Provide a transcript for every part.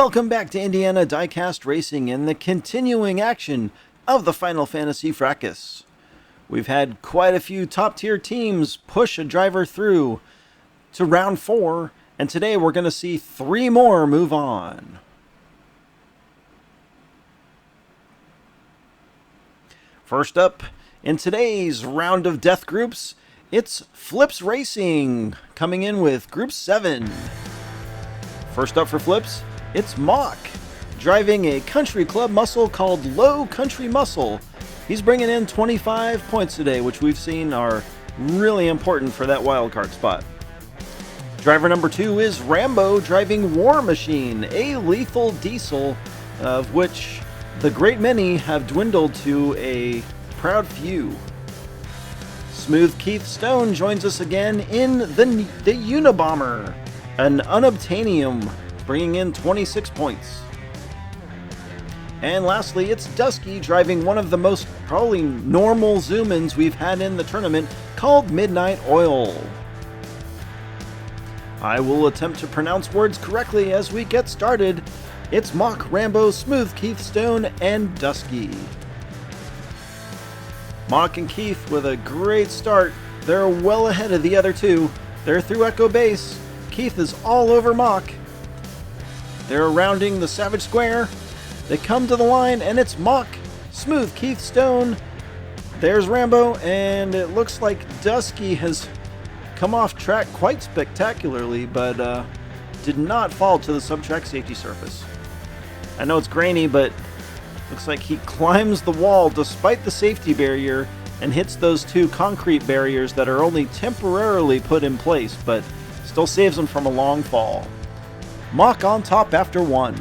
Welcome back to Indiana Diecast Racing and the continuing action of the Final Fantasy Fracas. We've had quite a few top-tier teams push a driver through to round 4, and today we're going to see 3 more move on. First up, in today's round of death groups, it's Flips Racing, coming in with Group 7. First up for Flips, it's Mock, driving a country club muscle called Low Country Muscle. He's bringing in 25 points today, which we've seen are really important for that wildcard spot. Driver number 2 is Rambo, driving War Machine, a lethal diesel, of which the great many have dwindled to a proud few. Smooth Keith Stone joins us again in the Unabomber, an unobtainium, bringing in 26 points. And lastly, it's Dusky driving one of the most probably normal zoom-ins we've had in the tournament, called Midnight Oil. I will attempt to pronounce words correctly as we get started. It's Mock, Rambo, Smooth Keith Stone, and Dusky. Mock and Keith with a great start. They're well ahead of the other two. They're through Echo Base. Keith is all over Mock. They're rounding the Savage Square. They come to the line, and it's Mock, Smooth Keith Stone. There's Rambo, and it looks like Dusky has come off track quite spectacularly, but did not fall to the subtrack safety surface. I know it's grainy, but looks like he climbs the wall despite the safety barrier and hits those 2 concrete barriers that are only temporarily put in place, but still saves him from a long fall. Mock on top after 1.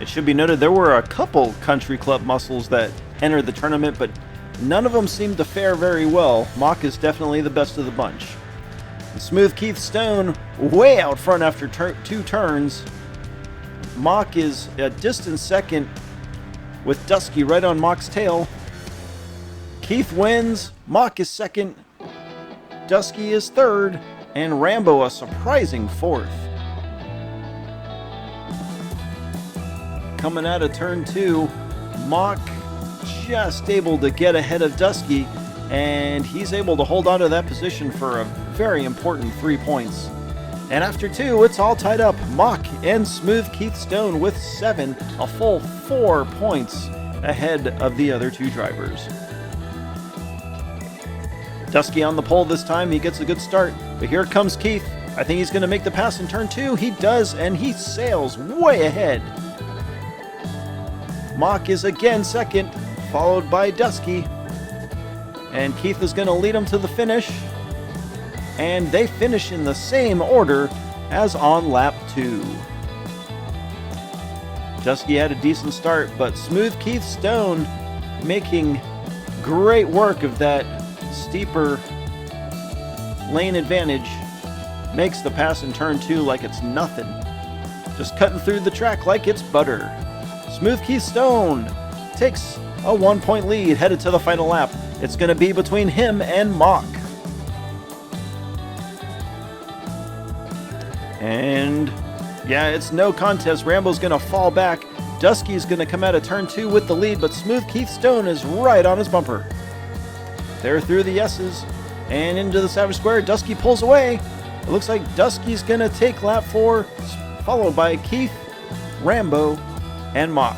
It should be noted there were a couple country club muscles that entered the tournament, but none of them seemed to fare very well. Mock is definitely the best of the bunch. And Smooth Keith Stone way out front after 2 turns. Mock is a distant second with Dusky right on Mock's tail. Keith wins, Mock is second, Dusky is third, and Rambo a surprising 4th. Coming out of turn 2, Mock just able to get ahead of Dusky, and he's able to hold on to that position for a very important 3 points. And after 2, it's all tied up. Mock and Smooth Keith Stone with 7, a full 4 points ahead of the other 2 drivers. Dusky on the pole this time. He gets a good start, but here comes Keith. I think he's going to make the pass in turn 2. He does, and he sails way ahead. Mock is again second, followed by Dusky. And Keith is going to lead him to the finish. And they finish in the same order as on lap 2. Dusky had a decent start, but Smooth Keith Stone making great work of that steeper lane advantage, makes the pass in turn 2 like it's nothing. Just cutting through the track like it's butter. Smooth Keith Stone takes a 1-point lead headed to the final lap. It's going to be between him and Mock. And yeah, it's no contest. Rambo's going to fall back. Dusky's going to come out of turn 2 with the lead, but Smooth Keith Stone is right on his bumper. They're through the S's and into the Savage Square. Dusky pulls away. It looks like Dusky's going to take lap 4, followed by Keith, Rambo, and Mock.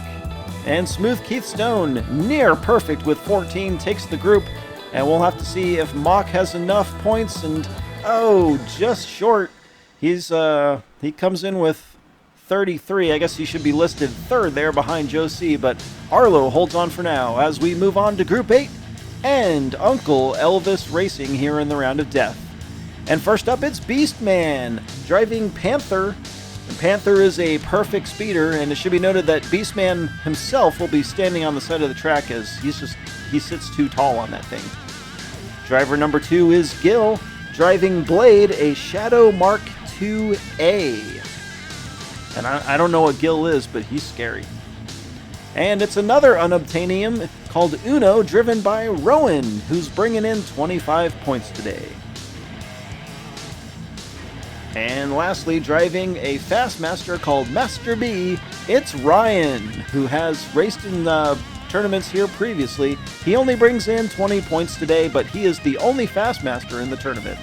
And Smooth Keith Stone, near perfect with 14, takes the group. And we'll have to see if Mock has enough points. And oh, just short. He comes in with 33. I guess he should be listed 3rd there behind Joe C. But Arlo holds on for now as we move on to Group 8 and Uncle Elvis Racing here in the round of death. And first up, it's Beastman driving Panther. And Panther is a perfect speeder, and it should be noted that Beastman himself will be standing on the side of the track as he sits too tall on that thing. Driver number 2 is Gil driving Blade, a Shadow Mark IIA. And I don't know what Gil is, but he's scary. And it's another unobtainium called Uno, driven by Rowan, who's bringing in 25 points today. And lastly, driving a Fastmaster called Master B, it's Ryan, who has raced in the tournaments here previously. He only brings in 20 points today, but he is the only Fastmaster in the tournament.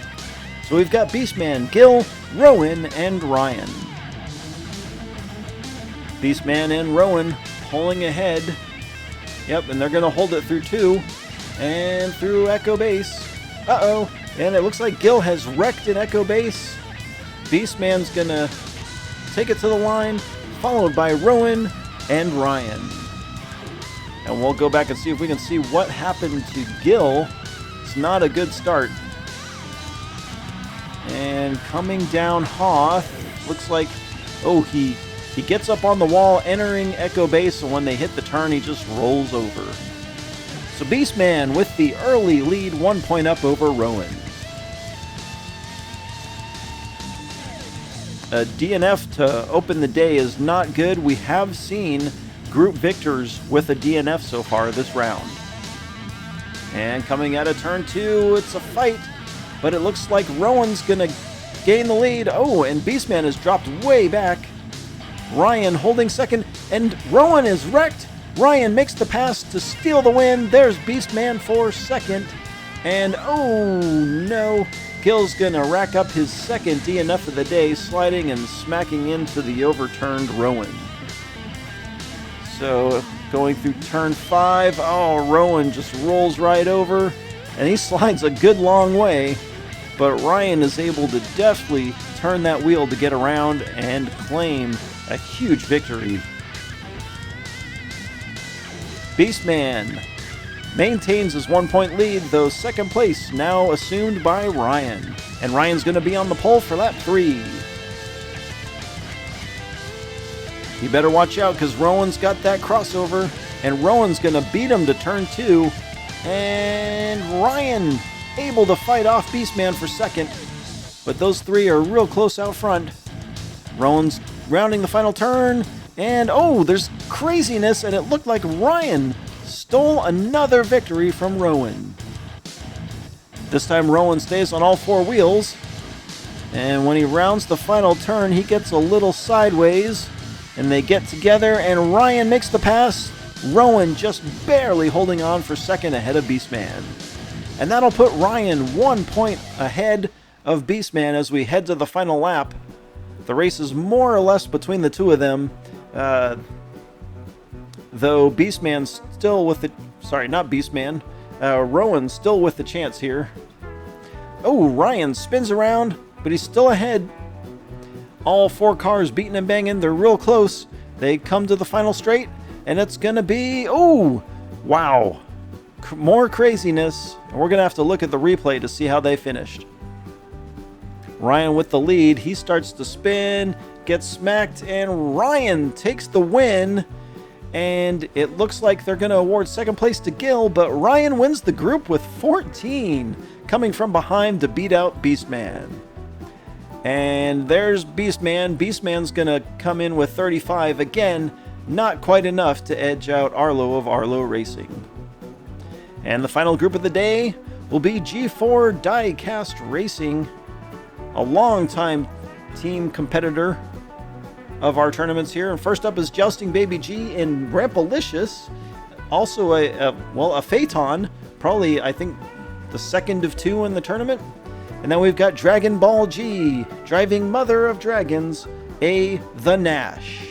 So we've got Beastman, Gil, Rowan, and Ryan. Beastman and Rowan pulling ahead. Yep, and they're going to hold it through 2 and through Echo Base. Uh-oh, and it looks like Gil has wrecked an Echo Base. Beastman's going to take it to the line, followed by Rowan and Ryan. And we'll go back and see if we can see what happened to Gil. It's not a good start. And coming down Hoth, looks like, oh, he gets up on the wall, entering Echo Base, and when they hit the turn, he just rolls over. So Beastman with the early lead, 1 point up over Rowan. A DNF to open the day is not good. We have seen group victors with a DNF so far this round. And coming out of turn 2, it's a fight, but it looks like Rowan's going to gain the lead. Oh, and Beastman has dropped way back. Ryan holding second, and Rowan is wrecked. Ryan makes the pass to steal the win. There's Beastman for second. And oh no, Gil's gonna rack up his second DNF of the day, sliding and smacking into the overturned Rowan. So going through turn 5, oh, Rowan just rolls right over, and he slides a good long way, but Ryan is able to deftly turn that wheel to get around and claim a huge victory. Beastman maintains his 1 point lead, though second place now assumed by Ryan. And Ryan's going to be on the pole for lap 3. You better watch out because Rowan's got that crossover, and Rowan's going to beat him to turn 2. And Ryan able to fight off Beastman for second, but those three are real close out front. Rowan's rounding the final turn, and oh, there's craziness, and it looked like Ryan stole another victory from Rowan. This time Rowan stays on all 4 wheels, and when he rounds the final turn, he gets a little sideways, and they get together, and Ryan makes the pass. Rowan just barely holding on for second ahead of Beastman. And that'll put Ryan 1 point ahead of Beastman as we head to the final lap. The race is more or less between the two of them, though Beastman's still with the... Sorry, not Beastman. Rowan's still with the chance here. Oh, Ryan spins around, but he's still ahead. All 4 cars beating and banging. They're real close. They come to the final straight, and it's going to be... Oh, wow. More craziness. We're going to have to look at the replay to see how they finished. Ryan with the lead. He starts to spin, gets smacked, and Ryan takes the win. And it looks like they're going to award second place to Gil, but Ryan wins the group with 14, coming from behind to beat out Beastman. And there's Beastman. Beastman's going to come in with 35. Again, not quite enough to edge out Arlo of Arlo Racing. And the final group of the day will be G4 Diecast Racing, a longtime team competitor of our tournaments here. And first up is Jousting Baby G in Rampalicious, also a Phaeton, probably I think the second of 2 in the tournament. And then we've got Dragon Ball G driving Mother of Dragons, the Nash.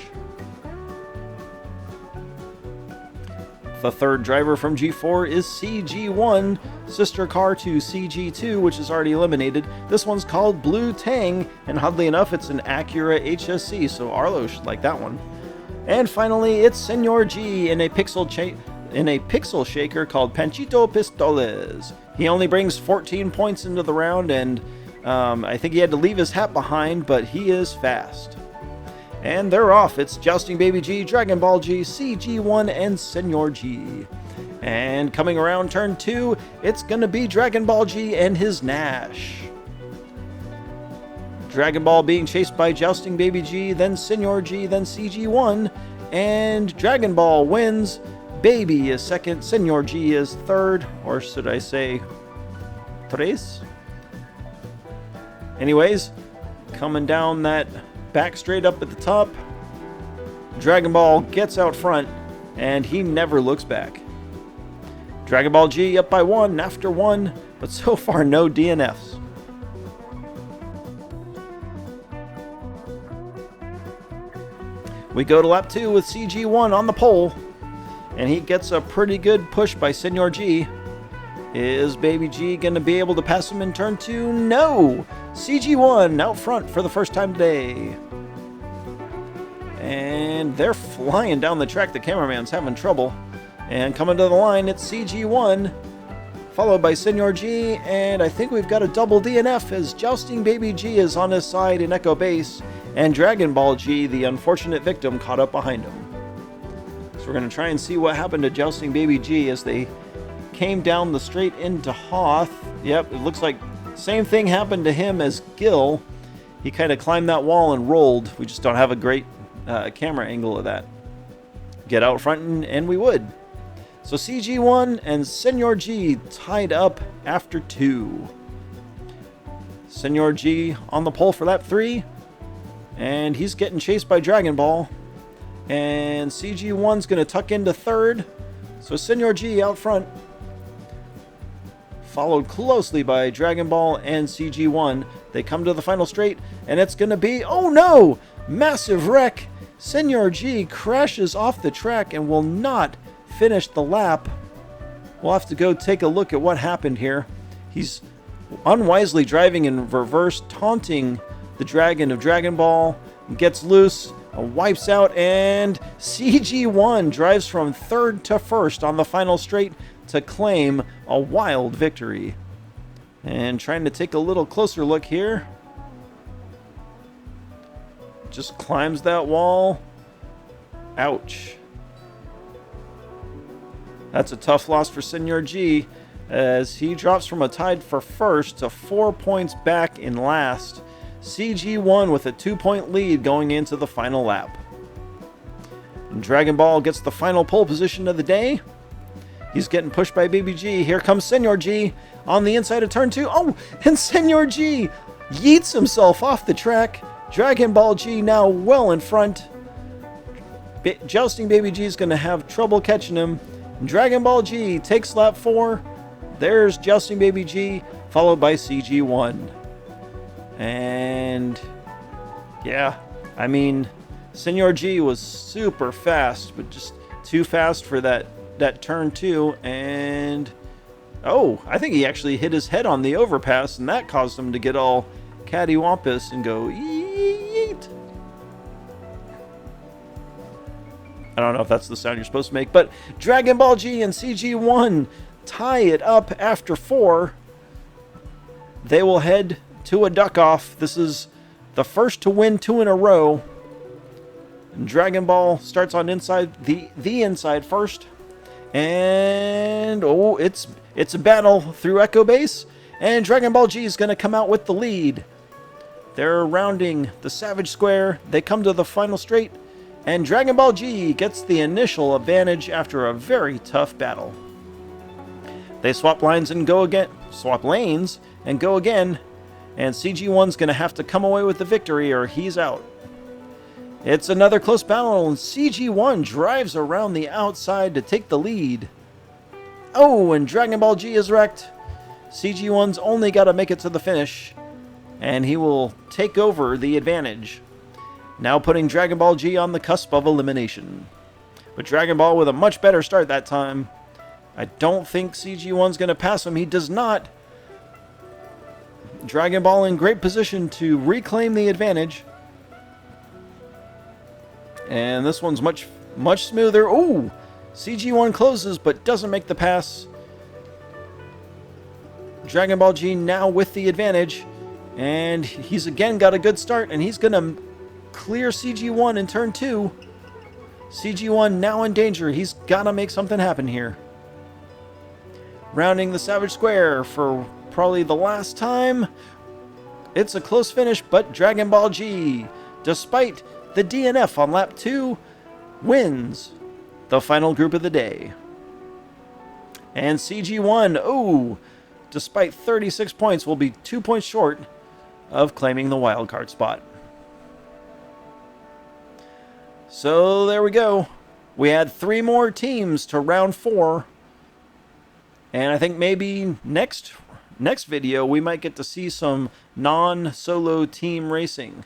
The third driver from G4 is CG1, sister car to CG2, which is already eliminated. This one's called Blue Tang, and oddly enough, it's an Acura HSC, so Arlo should like that one. And finally, it's Senor G in a pixel shaker called Panchito Pistoles. He only brings 14 points into the round, and I think he had to leave his hat behind, but he is fast. And they're off. It's Jousting Baby G, Dragon Ball G, CG1, and Senor G. And coming around turn 2, it's going to be Dragon Ball G and his Nash. Dragon Ball being chased by Jousting Baby G, then Senor G, then CG1. And Dragon Ball wins. Baby is second. Senor G is third. Or should I say, tres? Anyways, Coming down that back straight up at the top. Dragon Ball gets out front, and he never looks back. Dragon Ball G up by 1 after 1, but so far no DNFs. We go to lap 2 with CG1 on the pole, and he gets a pretty good push by Senor G. Is Baby G going to be able to pass him in turn 2? No! CG1 out front for the first time today. And they're flying down the track. The cameraman's having trouble. And coming to the line, it's CG1, followed by Senor G, and I think we've got a double DNF as Jousting Baby G is on his side in Echo Base, and Dragon Ball G, the unfortunate victim, caught up behind him. So we're going to try and see what happened to Jousting Baby G as they came down the straight into Hoth. Yep, it looks like same thing happened to him as Gil. He kind of climbed that wall and rolled. We just don't have a great camera angle of that. Get out front and we would. So CG1 and Senor G tied up after 2. Senor G on the pole for lap 3. And he's getting chased by Dragon Ball. And CG1's going to tuck into 3rd. So Senor G out front. Followed closely by Dragon Ball and CG1. They come to the final straight. And it's going to be... Oh no! Massive wreck! Senor G crashes off the track and will not finish the lap. We'll have to go take a look at what happened here. He's unwisely driving in reverse, taunting the dragon of Dragon Ball, gets loose, wipes out, and CG1 drives from 3rd to 1st on the final straight to claim a wild victory. And trying to take a little closer look here. Just climbs that wall. Ouch. That's a tough loss for Senor G, as he drops from a tied for 1st to 4 points back in last. CG1 with a 2-point lead going into the final lap. And Dragon Ball gets the final pole position of the day. He's getting pushed by Baby G. Here comes Senor G on the inside of turn 2. Oh, and Senor G yeets himself off the track. Dragon Ball G now well in front. Jousting Baby G is going to have trouble catching him. Dragon Ball G takes lap 4. There's Jousting Baby G, followed by CG1. And yeah, I mean, Senor G was super fast, but just too fast for that turn 2. And oh, I think he actually hit his head on the overpass, and that caused him to get all cattywampus and go yeet. I don't know if that's the sound you're supposed to make, but Dragon Ball G and CG1 tie it up after 4. They will head to a duck-off. This is the first to win 2 in a row. And Dragon Ball starts on inside the inside first. And oh, it's a battle through Echo Base. And Dragon Ball G is going to come out with the lead. They're rounding the Savage Square. They come to the final straight. And Dragon Ball G gets the initial advantage after a very tough battle. They swap lanes and go again. And CG1's going to have to come away with the victory or he's out. It's another close battle, and CG1 drives around the outside to take the lead. Oh, and Dragon Ball G is wrecked. CG1's only got to make it to the finish, and he will take over the advantage. Now putting Dragon Ball G on the cusp of elimination. But Dragon Ball with a much better start that time. I don't think CG1's going to pass him. He does not. Dragon Ball in great position to reclaim the advantage. And this one's much smoother. Ooh! CG1 closes but doesn't make the pass. Dragon Ball G now with the advantage. And he's again got a good start, and he's going to clear CG1 in turn 2. CG1 now in danger. He's got to make something happen here. Rounding the Savage Square for probably the last time. It's a close finish, but Dragon Ball G, despite the DNF on lap 2, wins the final group of the day. And CG1, oh, despite 36 points, will be 2 points short of claiming the wildcard spot. So there we go. We had 3 more teams to round 4. And I think maybe next video we might get to see some non-solo team racing.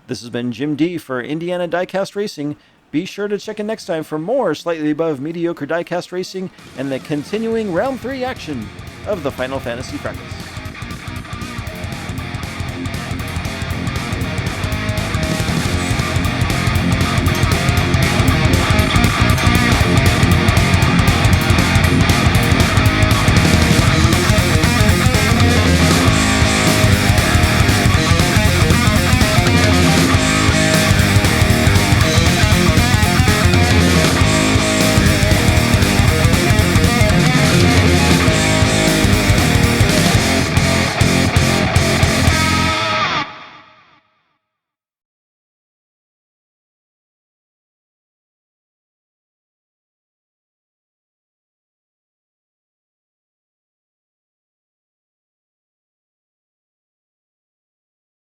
This has been Jim D for Indiana Diecast Racing. Be sure to check in next time for more slightly above mediocre diecast racing and the continuing round 3 action of the Final Fantasy Fracas.